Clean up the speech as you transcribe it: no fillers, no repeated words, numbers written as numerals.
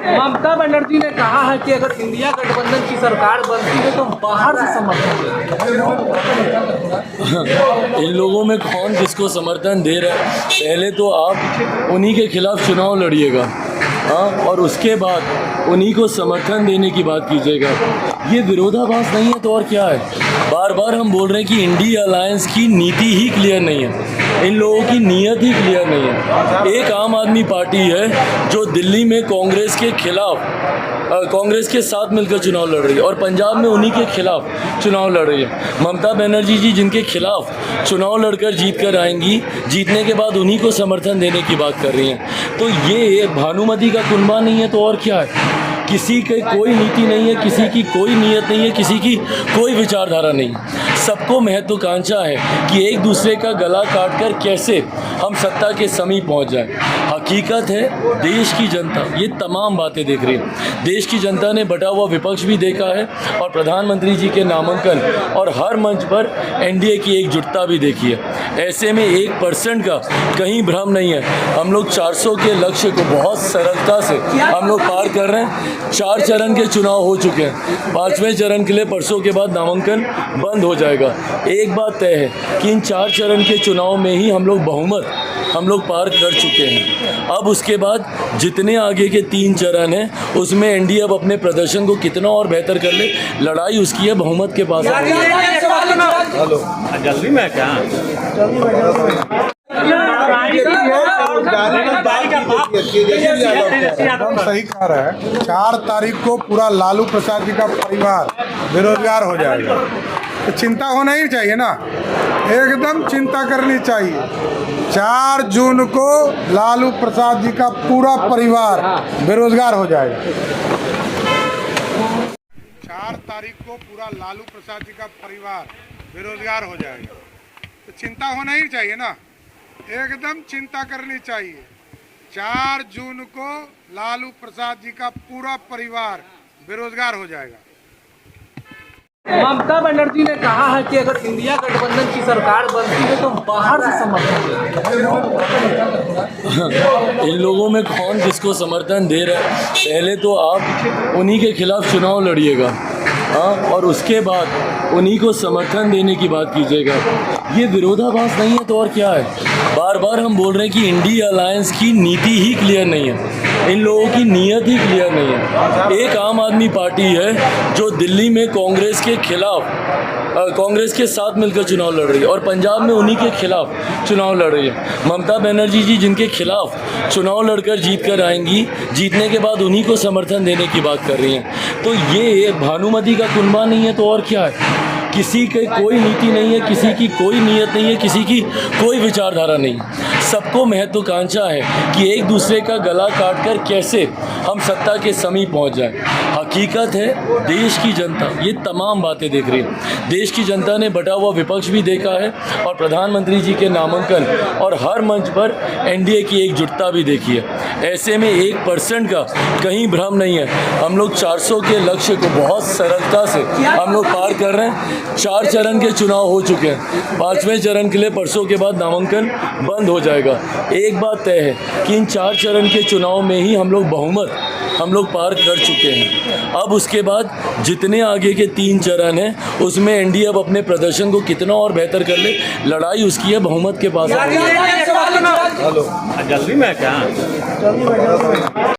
ममता बनर्जी ने कहा है कि अगर इंडिया गठबंधन की सरकार बनती है तो बाहर से समर्थन इन लोगों में कौन किसको समर्थन दे रहा है, पहले तो आप उन्हीं के खिलाफ चुनाव लड़िएगा, हाँ, और उसके बाद उन्हीं को समर्थन देने की बात कीजिएगा। ये विरोधाभास नहीं है तो और क्या है। बार बार हम बोल रहे हैं कि इंडिया अलायंस की नीति ही क्लियर नहीं है, इन लोगों की नीयत ही क्लियर नहीं है। एक आम आदमी पार्टी है जो दिल्ली में कांग्रेस के खिलाफ, कांग्रेस के साथ मिलकर चुनाव लड़ रही है और पंजाब में उन्हीं के खिलाफ चुनाव लड़ रही है। ममता बनर्जी जी जिनके खिलाफ चुनाव लड़कर जीत कर आएंगी, जीतने के बाद उन्हीं को समर्थन देने की बात कर रही हैं। तो ये भानुमति का कुनबा नहीं है तो और क्या है। किसी की कोई नीति नहीं है, किसी की कोई नीयत नहीं है, किसी की कोई विचारधारा नहीं। सबको महत्वाकांक्षा है कि एक दूसरे का गला काटकर कैसे हम सत्ता के समीप पहुंच जाएं। हकीकत है देश की जनता ये तमाम बातें देख रही है। देश की जनता ने बटा हुआ विपक्ष भी देखा है और प्रधानमंत्री जी के नामांकन और हर मंच पर एनडीए की एकजुटता भी देखी है। ऐसे में 1% का कहीं भ्रम नहीं है। हम लोग 400 के लक्ष्य को बहुत सरलता से हम लोग पार कर रहे हैं। 4 चरण के चुनाव हो चुके हैं, 5वें चरण के लिए परसों के बाद नामांकन बंद हो जाएगा। एक बात तय है कि इन 4 चरण के चुनाव में ही हम लोग बहुमत हम लोग पार कर चुके हैं। अब उसके बाद जितने आगे के 3 चरण हैं उसमें एनडीए अब अपने प्रदर्शन को कितना और बेहतर कर ले, लड़ाई उसकी है, बहुमत के पास। हेलो जल्दी में क्या एकदम सही कह रहा है। 4 तारीख को पूरा लालू प्रसाद जी का परिवार बेरोजगार हो जाएगा, तो चिंता होना ही चाहिए ना, एकदम चिंता करनी चाहिए। 4 जून को लालू प्रसाद जी का पूरा परिवार बेरोजगार हो जाएगा। 4 तारीख को पूरा लालू प्रसाद जी का परिवार बेरोजगार हो जाएगा, तो चिंता होना ही चाहिए ना, एकदम चिंता करनी चाहिए। 4 जून को लालू प्रसाद जी का पूरा परिवार बेरोजगार हो जाएगा। ममता बनर्जी ने कहा है कि अगर इंडिया गठबंधन की सरकार बनती है तो बाहर से समर्थन इन लोगों में कौन किसको समर्थन दे रहा है, पहले तो आप उन्हीं के खिलाफ चुनाव लड़िएगा, हाँ, और उसके बाद उन्हीं को समर्थन देने की बात कीजिएगा। ये विरोधाभास नहीं है तो और क्या है। बार बार हम बोल रहे हैं कि इंडिया अलायंस की नीति ही क्लियर नहीं है, इन लोगों की नीयत ही क्लियर नहीं है। एक आम आदमी पार्टी है जो दिल्ली में कांग्रेस के खिलाफ, कांग्रेस के साथ मिलकर चुनाव लड़ रही है और पंजाब में उन्हीं के खिलाफ चुनाव लड़ रही है। ममता बनर्जी जी जिनके खिलाफ चुनाव लड़कर जीत कर आएंगी, जीतने के बाद उन्हीं को समर्थन देने की बात कर रही हैं। तो ये भानुमति का कुनबा नहीं है तो और क्या है। किसी की कोई नीति नहीं है, किसी की कोई नीयत नहीं है, किसी की कोई विचारधारा नहीं। सबको महत्वाकांक्षा है कि एक दूसरे का गला काटकर कैसे हम सत्ता के समीप पहुंच जाएं। हकीकत है देश की जनता ये तमाम बातें देख रही है। देश की जनता ने बटा हुआ विपक्ष भी देखा है और प्रधानमंत्री जी के नामांकन और हर मंच पर एनडीए की एकजुटता भी देखी है। ऐसे में 1% का कहीं भ्रम नहीं है। हम लोग 400 के लक्ष्य को बहुत सरलता से हम लोग पार कर रहे हैं। 4 चरण के चुनाव हो चुके हैं, 5वें चरण के लिए परसों के बाद नामांकन बंद हो जाएगा। एक बात तय है कि इन 4 चरण के चुनाव में ही हम लोग बहुमत हम लोग पार कर चुके हैं। अब उसके बाद जितने आगे के 3 चरण हैं उसमें एनडीए अब अपने प्रदर्शन को कितना और बेहतर कर ले, लड़ाई उसकी है, बहुमत के पास। हेलो जल्दी में क्या